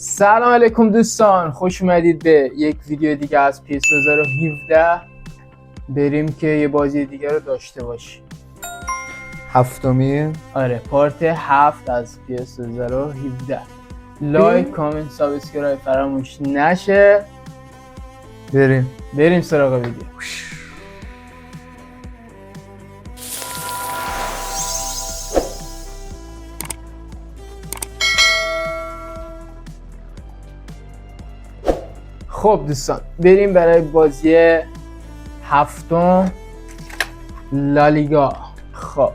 سلام علیکم دوستان، خوش اومدید به یک ویدیو دیگه از PS 2017. بریم که یه بازی دیگه رو داشته باشیم. هفتمی؟ آره، پارت 7 از PS 2017. لایک، کامنت، سابسکرایب فراموش نشه. بریم سراغ ویدیو. خب دوستان، بریم برای بازی هفتم لالیگا. خب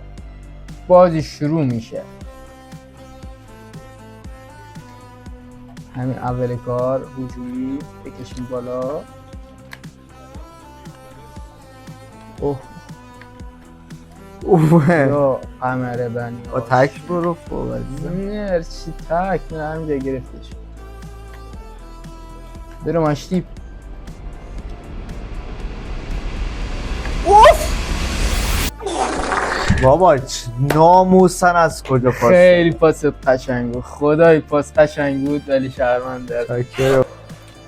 بازی شروع میشه. همین اول کار هجومی بکشیم بالا. یا قمر بنی با تک برو فوق. نه چی تک، نه همینجا گرفتش. برو مشتی. بابا ناموسن از کجا پاس؟ خیلی پاس قشنگ بود، خدای پاس قشنگ بود ولی شرمنده.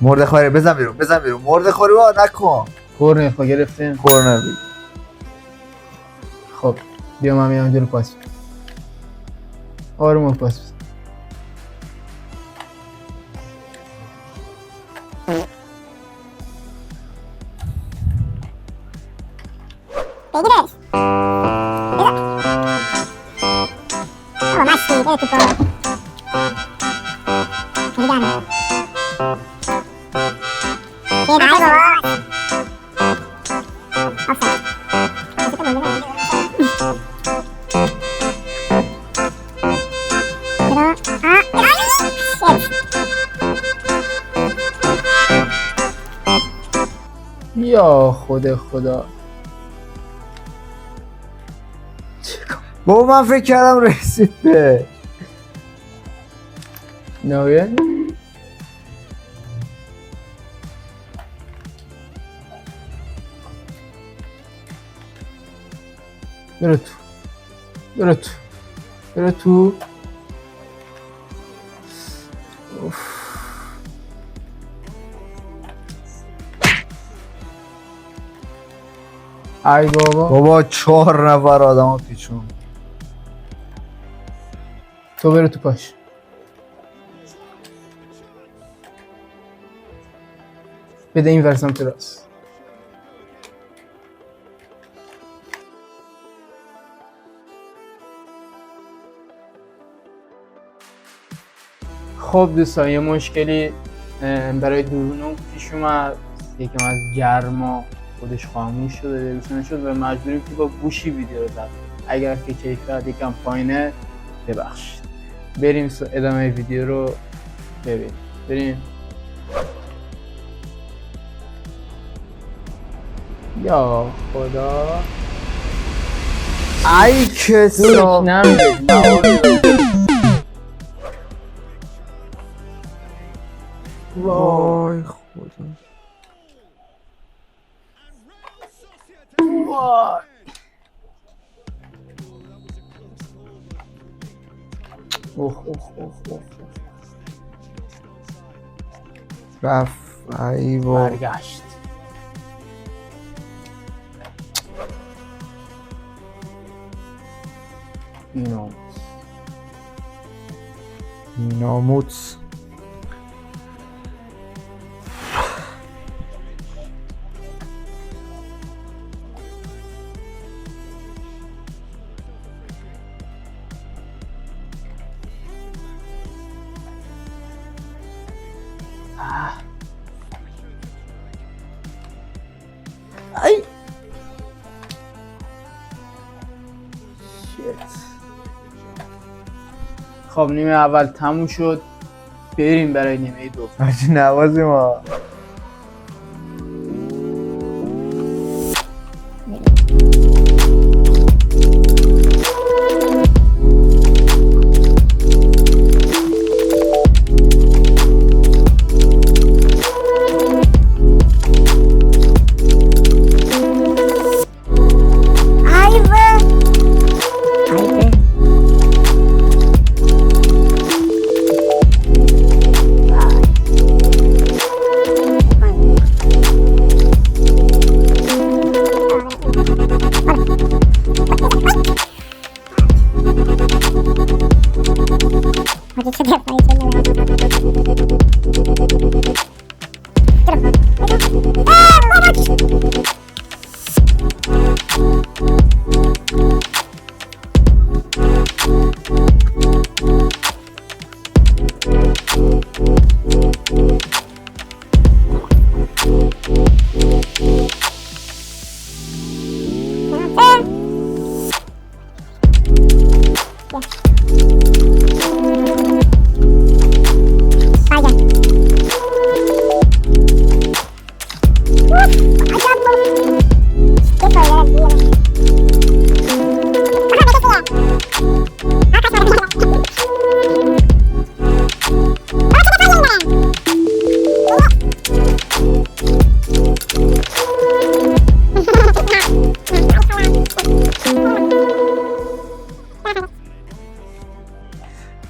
مرده خواره، بزن بیرون مرده خواره با نکن. کورنر خوا گرفتیم. کورنر بید. خب بیا من میام جلو پاس. آروم پاس. بگیرش بابا مشتی بره تو کار میدن بیا بای بابا یا خدا بابا من فکر کردم رسید به نویه. برو تو. ای بابا 4 نفر آدم ها پیچون. تو برو تو پاش. بده این ورسم تو راست. خب دوستان، یه مشکلی برای درونو پیش اومد. یکم از گرما خودش خاموش شده، روشن شد و مجبوریم که با گوشی ویدیو رو ضبط. اگر که کیفیت یکم پایینه ببخشید. بریم ادامه ویدیو رو ببینیم. بریم. یا خدا، ای کسا وای خدا. رفت. ای بابا برگشت. ناموس. ای خب نیمه اول تموم شد. بریم برای نیمه دوم. هرچی نوازیم ها.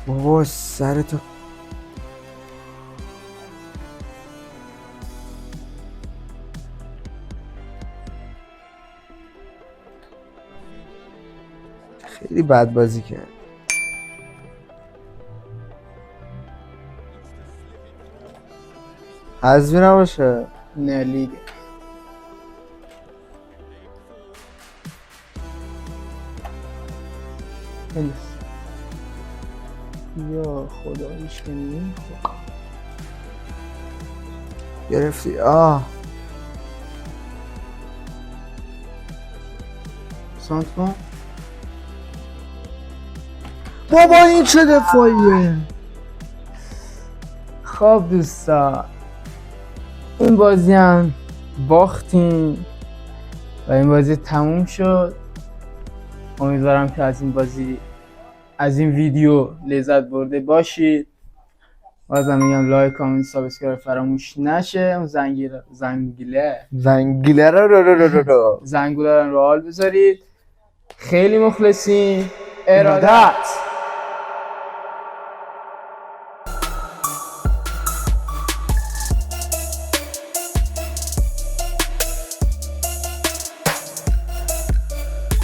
بابا سرتو خیلی بد بازی کرد. حذفی نباشه. نه لیگ. یا خدا هیچ که نمیخواد. گرفتی سانت کن. بابا این چه دفاعیه؟ خب دوستا این بازی هم باختیم و این بازی تموم شد. امیدوارم که از این ویدیو لذت برده باشید. بازم میگم لایک، کامنت، سابسکرایب فراموش نشه. اون زنگیله رو رو حال بذارید. خیلی مخلصیم. ارادت.